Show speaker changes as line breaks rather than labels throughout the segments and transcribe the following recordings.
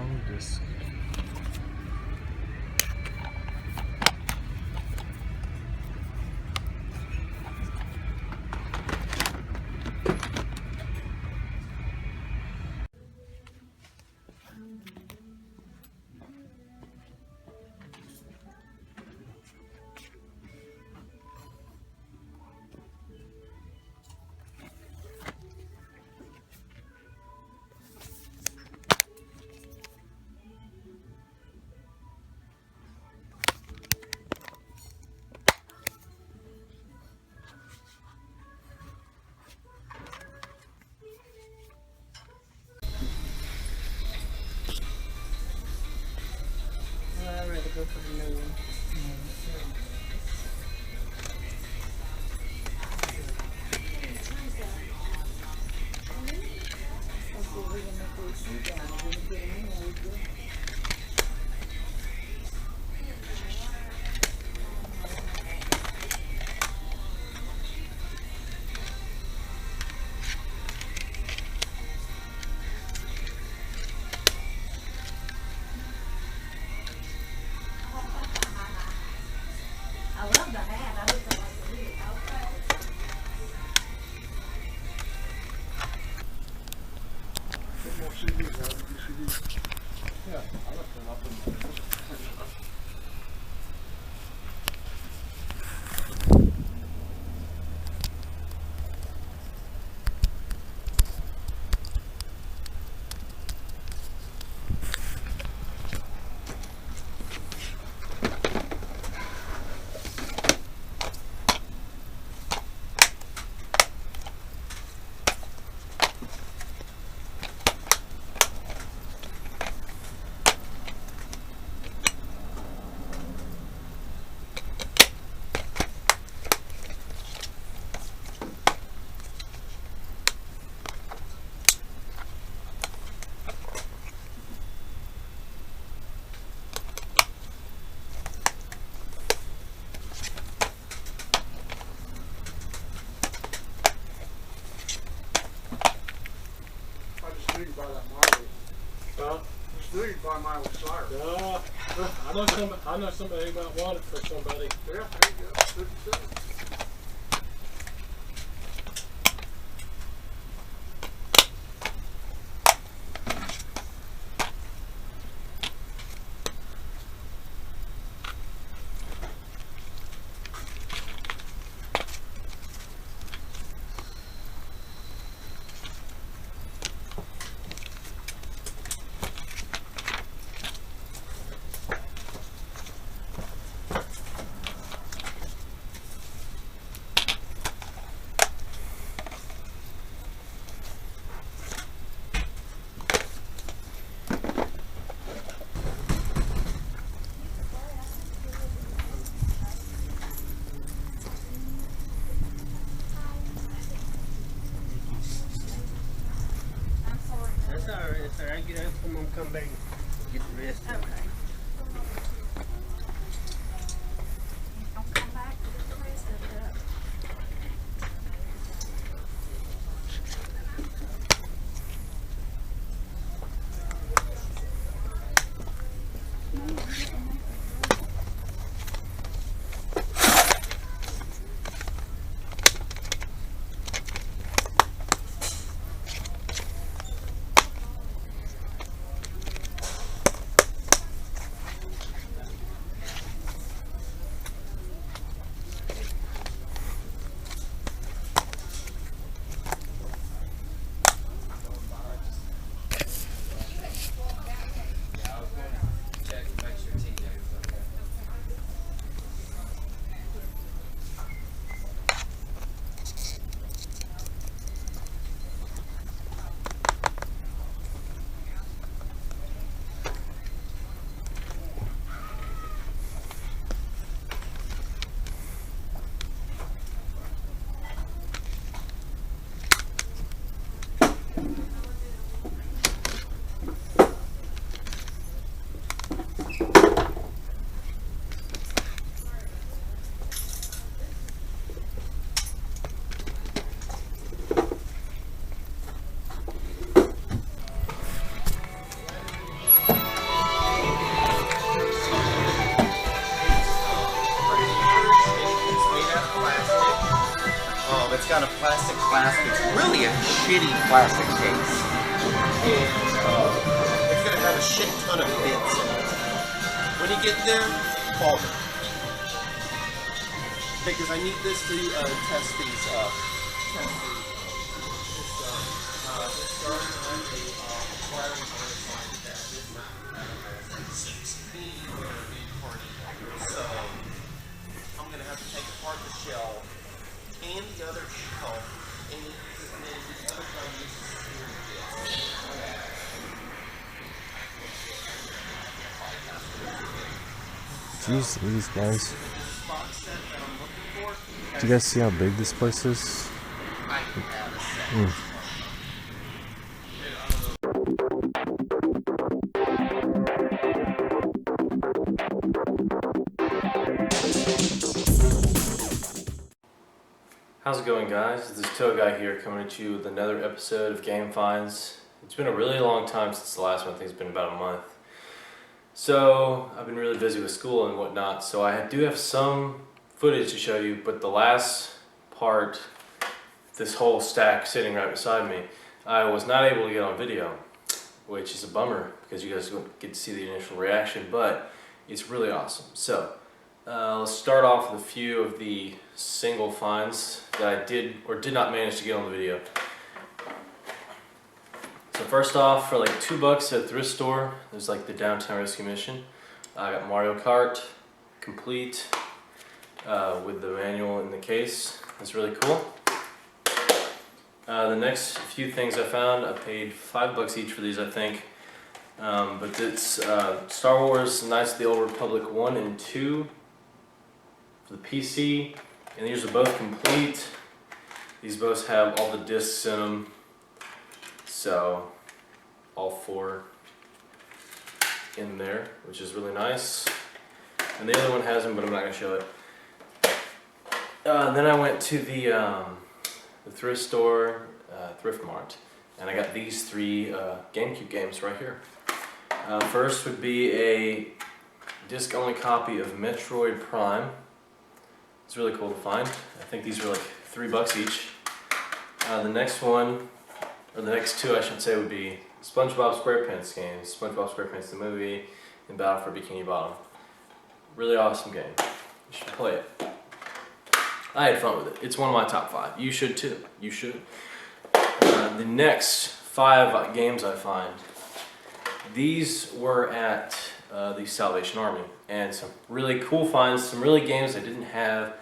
long disc.
I'd rather go for the new one.
I love the hat. I look like a weird outfit.
Put more CDs out of the CDs. Yeah, I left them up in there. You buy that Miley.
Huh?
Still, you buy Miley Cyrus.
I know somebody who might want it for somebody.
Yeah, there you go. 50 cents.
That's alright, that's alright. Get out, come back and get the rest of it.
Okay. I'll come back to get the rest of it up.
got a plastic flask. It's really a shitty plastic case. And it's going to have a shit ton of bits in it. When you get there, call me. Because I need this to test these up. So I'm gonna have to take apart the shell and the other shell and then the other one uses
Jeez, these guys. Do you guys see how big this place is?
How's it going, guys? This is Toe Guy here, coming at you with another episode of Game Finds. It's been a really long time since the last one. I think it's been about a month. So I've been really busy with school and whatnot, so I do have some footage to show you, but the last part, this whole stack sitting right beside me, I was not able to get on video, which is a bummer because you guys don't get to see the initial reaction, but it's really awesome. So let's start off with a few of the single finds that I did or did not manage to get on the video. So first off, for like $2 at a thrift store, there's like the Downtown Rescue Mission. I got Mario Kart complete with the manual in the case. That's really cool. The next few things I found, I paid $5 each for these, I think. But it's Star Wars Knights of the Old Republic 1 and 2 for the PC, and these are both complete. These both have all the discs in them, so all 4 in there, which is really nice. And the other one has them, but I'm not going to show it. Then I went to the thrift store, Thrift Mart, and I got these 3 GameCube games right here. First would be a disc-only copy of Metroid Prime. It's really cool to find. I think these are like $3 each. The next one, or the next 2 I should say, would be Spongebob Squarepants games. Spongebob Squarepants the movie and Battle for Bikini Bottom. Really awesome game. You should play it. I had fun with it. It's one of my top 5. You should too. You should. The next 5 games I find, these were at the Salvation Army, and some really cool finds, some really games I didn't have,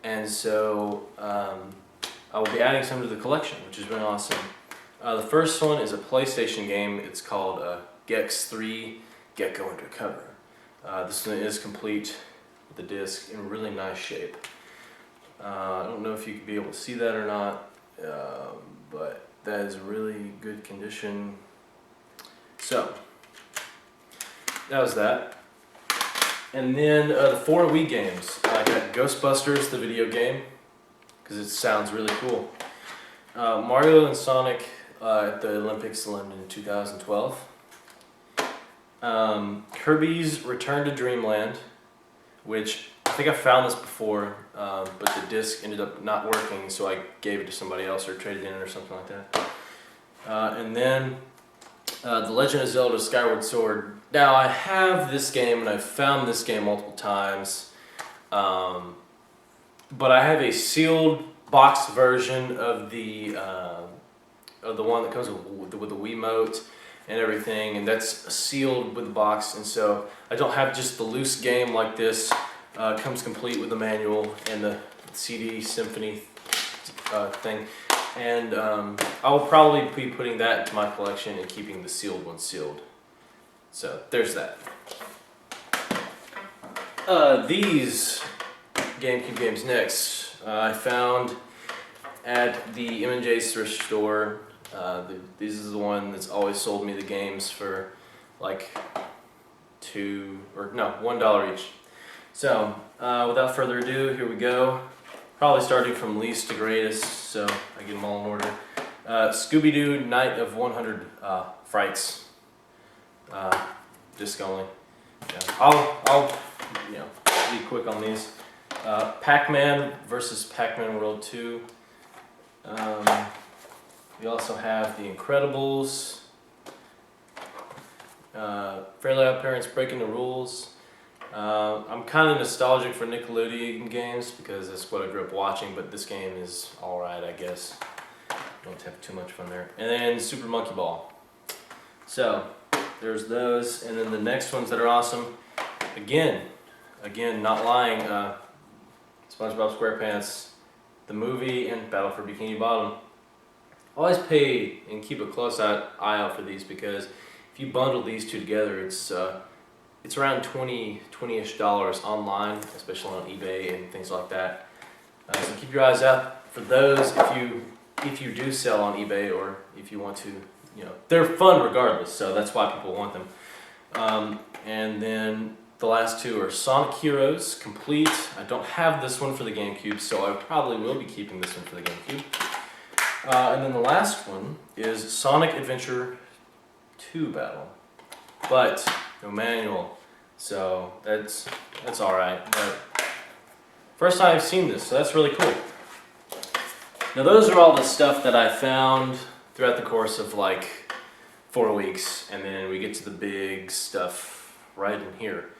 and so I will be adding some to the collection, which is really awesome. The first one is a PlayStation game. It's called Gex 3 Gecko Undercover. This one is complete with the disc in really nice shape. I don't know if you could be able to see that or not, but that is really good condition. So that was that. And then the 4 Wii games. I got Ghostbusters, the video game, because it sounds really cool. Mario and Sonic at the Olympics in London in 2012. Kirby's Return to Dreamland, which I think I found this before, but the disc ended up not working, so I gave it to somebody else or traded in it or something like that. And then The Legend of Zelda Skyward Sword. Now I have this game and I've found this game multiple times, but I have a sealed box version of the one that comes with the Wiimote and everything, and that's sealed with the box, and so I don't have just the loose game like this. It comes complete with the manual and the CD Symphony thing, and I will probably be putting that into my collection and keeping the sealed one sealed. So there's that. These GameCube games next, I found at the M&J's thrift store. This is the one that's always sold me the games for like $1 each. So without further ado, here we go. Probably starting from least to greatest, so I get them all in order. Scooby-Doo Night of 100 Frights. Disc only. Yeah. I'll be quick on these. Pac-Man versus Pac-Man World 2. We also have The Incredibles, Fairly Odd Parents Breaking the Rules. I'm kind of nostalgic for Nickelodeon games because that's what I grew up watching, but this game is alright, I guess. Don't have too much fun there. And then Super Monkey Ball. So, there's those, and then the next ones that are awesome. Again, not lying, SpongeBob SquarePants, the movie, and Battle for Bikini Bottom. Always pay and keep a close eye out for these because if you bundle these two together, it's around $20-ish online, especially on eBay and things like that. So keep your eyes out for those if you do sell on eBay or if you want to, they're fun regardless, so that's why people want them. And then the last two are Sonic Heroes Complete. I don't have this one for the GameCube, so I probably will be keeping this one for the GameCube. And then the last one is Sonic Adventure 2 Battle, but no manual, so that's alright. But first time I've seen this, so that's really cool. Now those are all the stuff that I found throughout the course of like 4 weeks, and then we get to the big stuff right in here,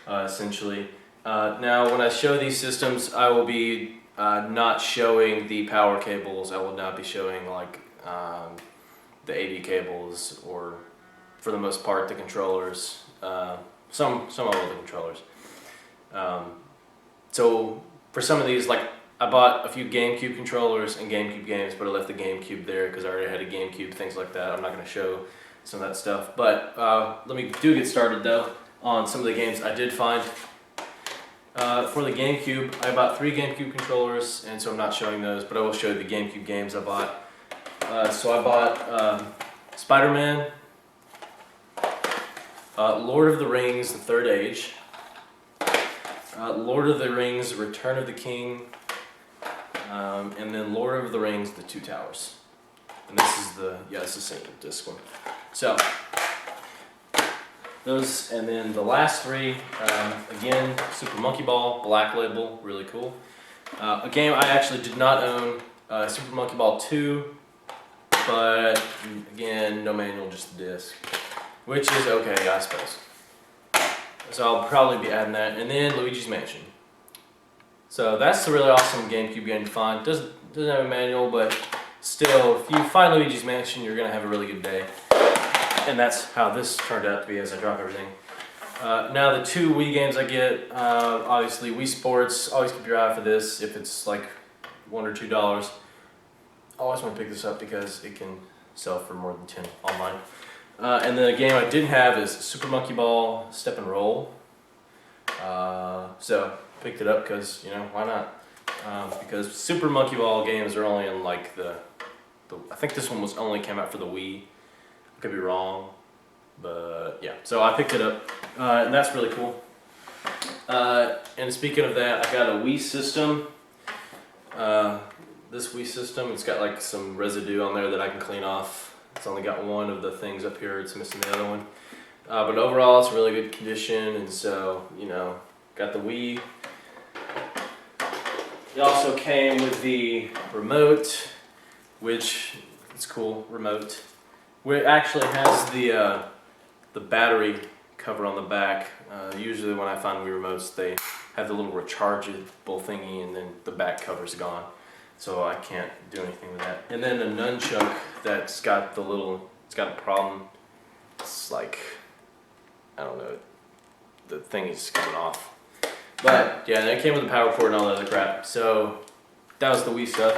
essentially. Now when I show these systems, I will be not showing the power cables. I will not be showing like the AV cables, or for the most part the controllers. Some of the controllers. So for some of these, like I bought a few GameCube controllers and GameCube games, but I left the GameCube there because I already had a GameCube, things like that. I'm not going to show some of that stuff. But let me get started though on some of the games I did find. For the GameCube, I bought 3 GameCube controllers, and so I'm not showing those, but I will show you the GameCube games I bought. So I bought Spider-Man, Lord of the Rings, The Third Age, Lord of the Rings, Return of the King, and then Lord of the Rings, The Two Towers. And this is the single disc one. So, those, and then the last 3, again, Super Monkey Ball, Black Label, really cool. A game I actually did not own, Super Monkey Ball 2, but again, no manual, just the disc, which is okay, I suppose. So I'll probably be adding that, and then Luigi's Mansion. So that's the really awesome GameCube game to find. Doesn't have a manual, but still, if you find Luigi's Mansion, you're gonna have a really good day. And that's how this turned out to be as I drop everything. Now the 2 Wii games I get, obviously Wii Sports, always keep your eye out for this if it's like $1 or $2. Always want to pick this up because it can sell for more than 10 online. And then a game I didn't have is Super Monkey Ball Step and Roll. So picked it up because, why not? Because Super Monkey Ball games are only in like I think this one only came out for the Wii. I could be wrong, but yeah. So I picked it up, and that's really cool. And speaking of that, I got a Wii System. This Wii System, it's got like some residue on there that I can clean off. It's only got one of the things up here, it's missing the other one. But overall, it's really good condition, and so, got the Wii. It also came with the remote, which is cool, remote. It actually has the battery cover on the back. Usually when I find Wii remotes, they have the little rechargeable thingy, and then the back cover's gone. So I can't do anything with that. And then a nunchuck that's got it's got a problem. It's like, I don't know, the thing is coming off. But yeah, and it came with a power cord and all that other crap. So that was the Wii stuff.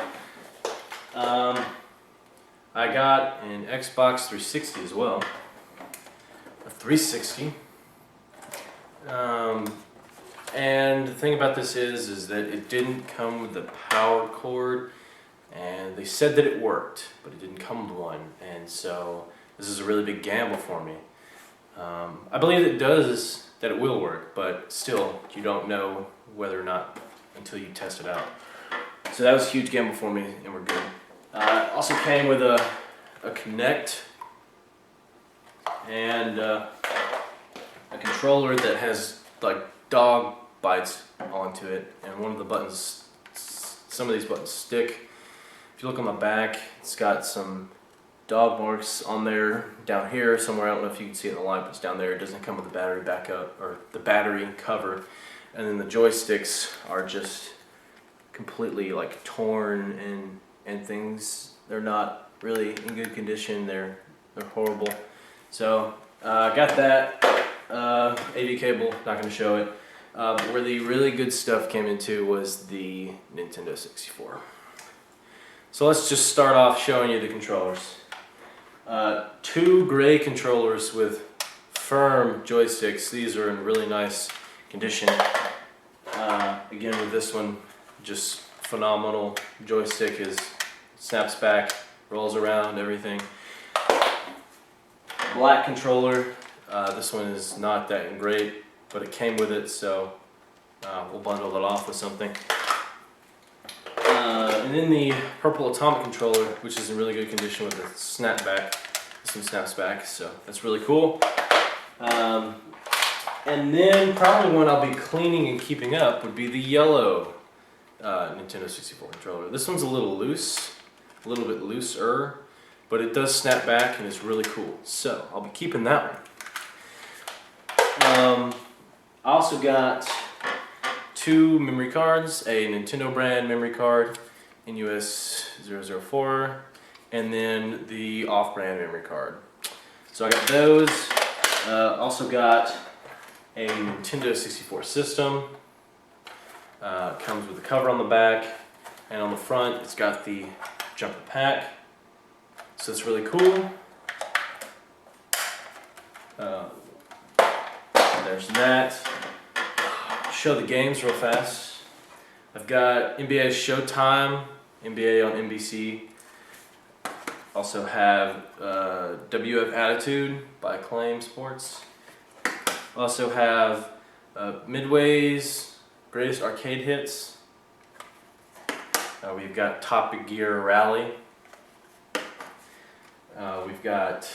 I got an Xbox 360 as well. A 360. And the thing about this is that it didn't come with the power cord, and they said that it worked, but it didn't come with one, and so this is a really big gamble for me. I believe that it will work, but still, you don't know whether or not until you test it out. So that was a huge gamble for me, and we're good. Also came with a Kinect and a controller that has like dog bites onto it, and one of the buttons, some of these buttons stick. If you look on the back, it's got some dog marks on there down here somewhere. I don't know if you can see it in the light, but it's down there. It doesn't come with the battery backup or the battery cover. And then the joysticks are just completely like torn and things. They're not really in good condition. They're horrible. So I got that AV cable. Not going to show it. But where the really good stuff came into was the Nintendo 64. So let's just start off showing you the controllers. 2 gray controllers with firm joysticks. These are in really nice condition. Again, with this one, just phenomenal. Joystick snaps back, rolls around, everything. Black controller. This one is not that great, but it came with it, so we'll bundle it off with something. And then the purple atomic controller, which is in really good condition with the snapback. This one snaps back, so that's really cool. And then probably one I'll be cleaning and keeping up would be the yellow Nintendo 64 controller. This one's a little loose, a little bit looser, but it does snap back and it's really cool. So I'll be keeping that one. I also got 2 memory cards, a Nintendo brand memory card, NUS 004, and then the off-brand memory card. So I got those. Also got a Nintendo 64 system. Comes with a cover on the back, and on the front it's got the jumper pack. So it's really cool. There's that. Show the games real fast. I've got NBA Showtime, NBA on NBC. Also have WF Attitude by Acclaim Sports. Also have Midway's Greatest Arcade Hits. We've got Top Gear Rally. We've got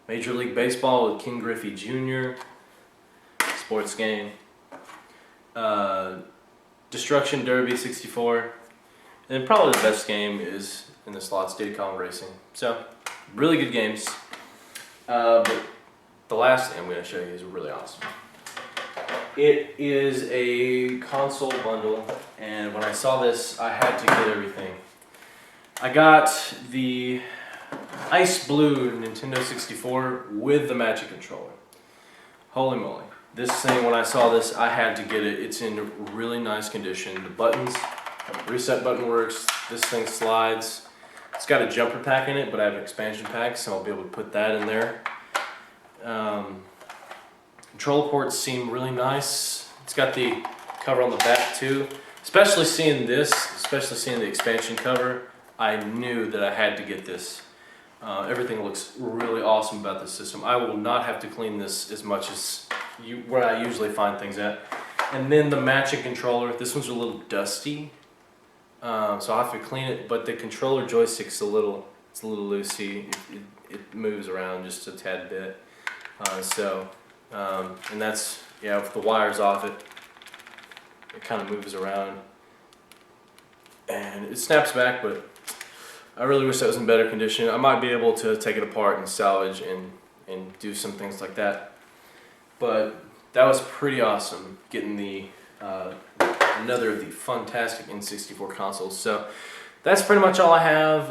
Major League Baseball with King Griffey Jr. Sports game. Destruction Derby 64. And then probably the best game is in the slots, Diddy Kong Racing. So, really good games. But the last thing I'm going to show you is really awesome. It is a console bundle, and when I saw this, I had to get everything. I got the Ice Blue Nintendo 64 with the Magic Controller. Holy moly. This thing, when I saw this, I had to get it. It's in really nice condition. The buttons, reset button works. This thing slides. It's got a jumper pack in it, but I have an expansion pack, so I'll be able to put that in there. Control ports seem really nice. It's got the cover on the back too. Especially seeing this, especially seeing the expansion cover, I knew that I had to get this. Everything looks really awesome about this system. I will not have to clean this as much as where I usually find things at. And then the matching controller. This one's a little dusty, so I'll have to clean it. But the controller joystick's a little loosey. It moves around just a tad bit. And that's, yeah, with the wires off it, it kind of moves around. And it snaps back, but I really wish that was in better condition. I might be able to take it apart and salvage and do some things like that. But that was pretty awesome, getting the another of the Funtastic N64 consoles. So that's pretty much all I have.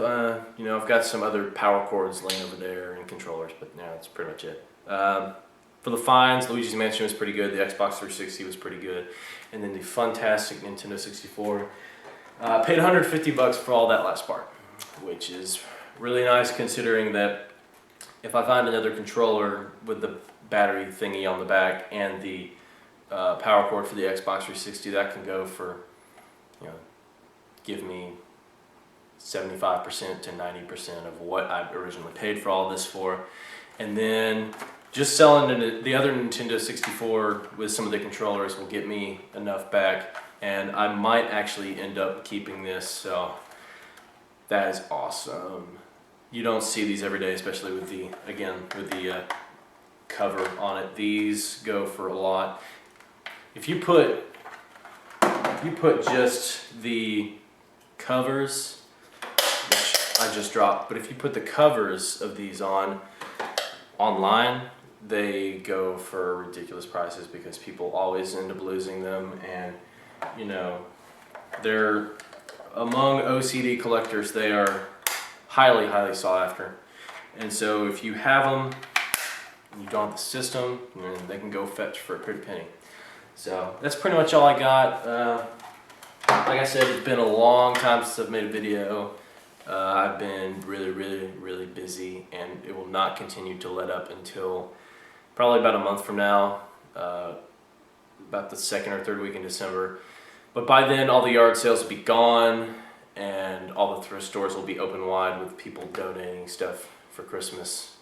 You know, I've got some other power cords laying over there and controllers, but yeah, that's pretty much it. For the finds, Luigi's Mansion was pretty good. The Xbox 360 was pretty good, and then the Funtastic Nintendo 64. I paid $150 for all that last part, which is really nice considering that if I find another controller with the battery thingy on the back and the power cord for the Xbox 360, that can go for, you know, give me 75% to 90% of what I originally paid for all this for. And then just selling the other Nintendo 64 with some of the controllers will get me enough back, and I might actually end up keeping this, so that is awesome. You don't see these every day, especially with the, again, with the cover on it. These go for a lot. If you put just the covers I just dropped. But if you put the covers of these on online, they go for ridiculous prices because people always end up losing them, and you know, they're among OCD collectors, they are highly, highly sought after. And so if you have them and you don't have the system, then they can go fetch for a pretty penny. So that's pretty much all I got. Like I said, it's been a long time since I've made a video. I've been really, really, really busy, and it will not continue to let up until probably about a month from now, about the 2nd or 3rd week in December. But by then, all the yard sales will be gone, and all the thrift stores will be open wide with people donating stuff for Christmas.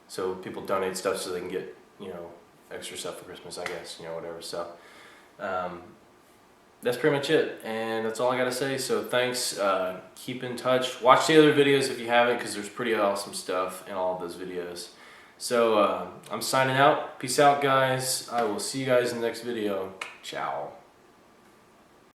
So people donate stuff so they can get, you know, extra stuff for Christmas, I guess, you know, whatever. So that's pretty much it, and that's all I gotta say. So thanks, keep in touch. Watch the other videos if you haven't, because there's pretty awesome stuff in all of those videos. So I'm signing out. Peace out, guys. I will see you guys in the next video. Ciao.